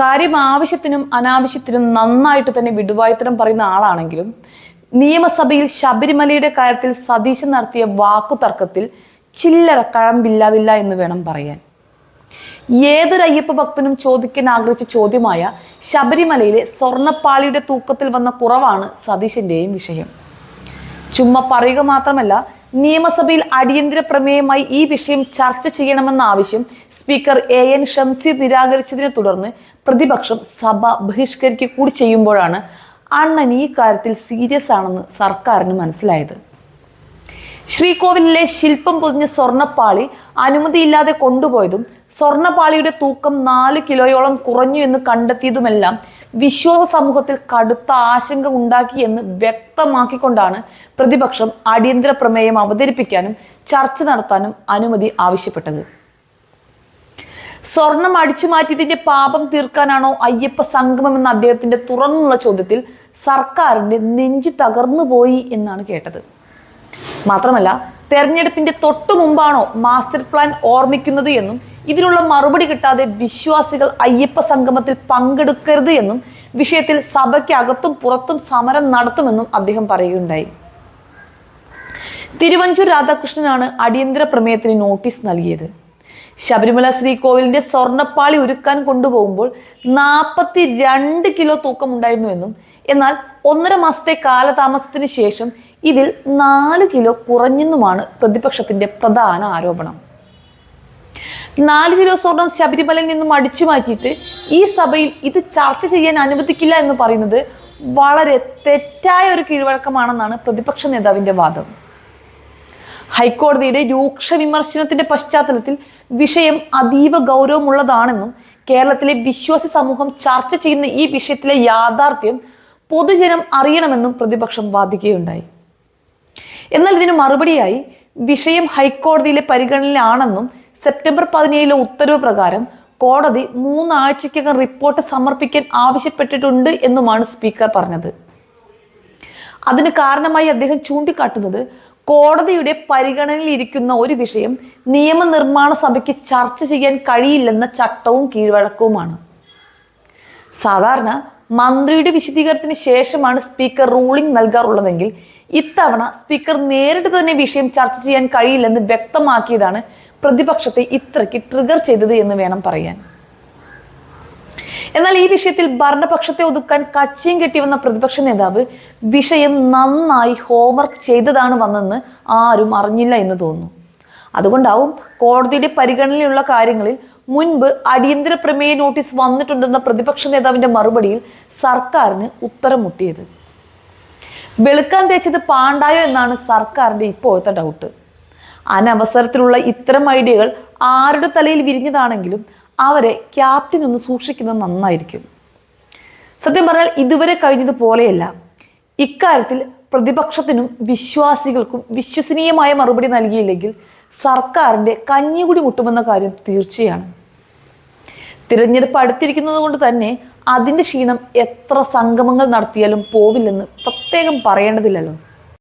കാര്യം ആവശ്യത്തിനും അനാവശ്യത്തിനും നന്നായിട്ട് തന്നെ വിടുവായുത്തരം പറയുന്ന ആളാണെങ്കിലും നിയമസഭയിൽ ശബരിമലയുടെ കാര്യത്തിൽ സതീശൻ നടത്തിയ വാക്കുതർക്കത്തിൽ ചില്ലറ കഴമ്പില്ലാതില്ല എന്ന് വേണം പറയാൻ. ഏതൊരു അയ്യപ്പ ഭക്തനും ചോദിക്കാൻ ആഗ്രഹിച്ച ചോദ്യമായ ശബരിമലയിലെ സ്വർണ്ണപ്പാളിയുടെ തൂക്കത്തിൽ വന്ന കുറവാണ് സതീശന്റെയും വിഷയം. ചുമ്മാ പറയുക മാത്രമല്ല, നിയമസഭയിൽ അടിയന്തര പ്രമേയമായി ഈ വിഷയം ചർച്ച ചെയ്യണമെന്ന ആവശ്യം സ്പീക്കർ AN ഷംസീർ നിരാകരിച്ചതിനെ തുടർന്ന് പ്രതിപക്ഷം സഭ ബഹിഷ്കരിക്കുക കൂടി ചെയ്യുമ്പോഴാണ് അണ്ണൻ ഈ കാര്യത്തിൽ സീരിയസ് ആണെന്ന് സർക്കാരിന് മനസ്സിലായത്. ശ്രീകോവിലിലെ ശില്പം പൊതിഞ്ഞ സ്വർണ്ണപ്പാളി അനുമതിയില്ലാതെ കൊണ്ടുപോയതും സ്വർണ്ണപ്പാളിയുടെ തൂക്കം 4 കിലോയോളം കുറഞ്ഞു എന്ന് കണ്ടെത്തിയതുമെല്ലാം വിശ്വാസ സമൂഹത്തിൽ കടുത്ത ആശങ്ക ഉണ്ടാക്കിയെന്ന് വ്യക്തമാക്കിക്കൊണ്ടാണ് പ്രതിപക്ഷം അടിയന്തര പ്രമേയം അവതരിപ്പിക്കാനും ചർച്ച നടത്താനും അനുമതി ആവശ്യപ്പെട്ടത്. സ്വർണം അടിച്ചു മാറ്റിയതിന്റെ പാപം തീർക്കാനാണോ അയ്യപ്പ സംഗമം എന്ന അദ്ദേഹത്തിന്റെ തുറന്നുള്ള ചോദ്യത്തിൽ സർക്കാരിന്റെ നെഞ്ചു തകർന്നു പോയി എന്നാണ് കേട്ടത്. മാത്രമല്ല, തെരഞ്ഞെടുപ്പിന്റെ തൊട്ടു മുമ്പാണോ മാസ്റ്റർ പ്ലാൻ ഓർമ്മിക്കുന്നത് എന്നും ഇതിനുള്ള മറുപടി കിട്ടാതെ വിശ്വാസികൾ അയ്യപ്പ സംഗമത്തിൽ പങ്കെടുക്കരുത് എന്നും വിഷയത്തിൽ സഭയ്ക്കകത്തും പുറത്തും സമരം നടത്തുമെന്നും അദ്ദേഹം പറയുകയുണ്ടായി. തിരുവഞ്ചൂർ രാധാകൃഷ്ണനാണ് അടിയന്തര പ്രമേയത്തിന് നോട്ടീസ് നൽകിയത്. ശബരിമല ശ്രീകോവിലിന്റെ സ്വർണ്ണപ്പാളി ഉരുക്കാൻ കൊണ്ടുപോകുമ്പോൾ 42 കിലോ തൂക്കമുണ്ടായിരുന്നുവെന്നും എന്നാൽ 1.5 മാസത്തെ കാലതാമസത്തിന് ശേഷം ഇതിൽ 4 കിലോ കുറഞ്ഞെന്നുമാണ് പ്രതിപക്ഷത്തിന്റെ പ്രധാന ആരോപണം. 4 കിലോ സ്വർണം ശബരിമലയിൽ നിന്നും അടിച്ചു മാറ്റിയിട്ട് ഈ സഭയിൽ ഇത് ചർച്ച ചെയ്യാൻ അനുവദിക്കില്ല എന്ന് പറയുന്നത് വളരെ തെറ്റായ ഒരു കീഴ്വഴക്കമാണെന്നാണ് പ്രതിപക്ഷ നേതാവിന്റെ വാദം. ഹൈക്കോടതിയുടെ രൂക്ഷ വിമർശനത്തിന്റെ പശ്ചാത്തലത്തിൽ വിഷയം അതീവ ഗൗരവമുള്ളതാണെന്നും കേരളത്തിലെ വിശ്വാസി സമൂഹം ചർച്ച ചെയ്യുന്ന ഈ വിഷയത്തിലെ യാഥാർത്ഥ്യം പൊതുജനം അറിയണമെന്നും പ്രതിപക്ഷം വാദിക്കുകയുണ്ടായി. എന്നാൽ ഇതിന് മറുപടിയായി വിഷയം ഹൈക്കോടതിയിലെ പരിഗണനയിലാണെന്നും സെപ്റ്റംബർ 17 ഉത്തരവ് പ്രകാരം കോടതി 3 ആഴ്ചയ്ക്കകം റിപ്പോർട്ട് സമർപ്പിക്കാൻ ആവശ്യപ്പെട്ടിട്ടുണ്ട് എന്നുമാണ് സ്പീക്കർ പറഞ്ഞത്. അതിന് കാരണമായി അദ്ദേഹം ചൂണ്ടിക്കാട്ടുന്നത് കോടതിയുടെ പരിഗണനയിൽ ഇരിക്കുന്ന ഒരു വിഷയം നിയമനിർമ്മാണ സഭയ്ക്ക് ചർച്ച ചെയ്യാൻ കഴിയില്ലെന്ന ചട്ടവും കീഴ്വഴക്കവുമാണ്. സാധാരണ മന്ത്രിയുടെ വിശദീകരണത്തിന് ശേഷമാണ് സ്പീക്കർ റൂളിംഗ് നൽകാറുള്ളതെങ്കിൽ ഇത്തവണ സ്പീക്കർ നേരിട്ട് തന്നെ വിഷയം ചർച്ച ചെയ്യാൻ കഴിയില്ലെന്ന് വ്യക്തമാക്കിയതാണ് പ്രതിപക്ഷത്തെ ഇത്രയ്ക്ക് ട്രിഗർ ചെയ്തത് എന്ന് വേണം പറയാൻ. എന്നാൽ ഈ വിഷയത്തിൽ ഭരണപക്ഷത്തെ ഒതുക്കാൻ കച്ചിയും കെട്ടി വന്ന പ്രതിപക്ഷ നേതാവ് വിഷയം നന്നായി ഹോംവർക്ക് ചെയ്തതാണ് വന്നെന്ന് ആരും അറിഞ്ഞില്ല എന്ന് തോന്നുന്നു. അതുകൊണ്ടാവും കോടതിയുടെ പരിഗണനയിലുള്ള കാര്യങ്ങളിൽ മുൻപ് അടിയന്തര പ്രമേയ നോട്ടീസ് വന്നിട്ടുണ്ടെന്ന പ്രതിപക്ഷ നേതാവിന്റെ മറുപടിയിൽ സർക്കാരിന് ഉത്തരം മുട്ടിയത്. വെളുക്കാൻ തേച്ചത് പാണ്ടായോ എന്നാണ് സർക്കാരിന്റെ ഇപ്പോഴത്തെ ഡൗട്ട്. അനവസരത്തിലുള്ള ഇത്തരം ഐഡിയകൾ ആരുടെ തലയിൽ വിരിഞ്ഞതാണെങ്കിലും അവരെ ക്യാപ്റ്റൻ ഒന്ന് സൂക്ഷിക്കുന്നത് നന്നായിരിക്കും. സത്യം പറഞ്ഞാൽ ഇതുവരെ കഴിഞ്ഞതുപോലെയല്ല. ഇക്കാര്യത്തിൽ പ്രതിപക്ഷത്തിനും വിശ്വാസികൾക്കും വിശ്വസനീയമായ മറുപടി നൽകിയില്ലെങ്കിൽ സർക്കാരിന്റെ കഞ്ഞികുടി മുട്ടുമെന്ന കാര്യം തീർച്ചയാണ്. തിരഞ്ഞെടുപ്പ് അടുത്തിരിക്കുന്നത് കൊണ്ട് തന്നെ അതിന്റെ ക്ഷീണം എത്ര സംഗമങ്ങൾ നടത്തിയാലും പോവില്ലെന്ന് പ്രത്യേകം പറയേണ്ടതില്ലല്ലോ.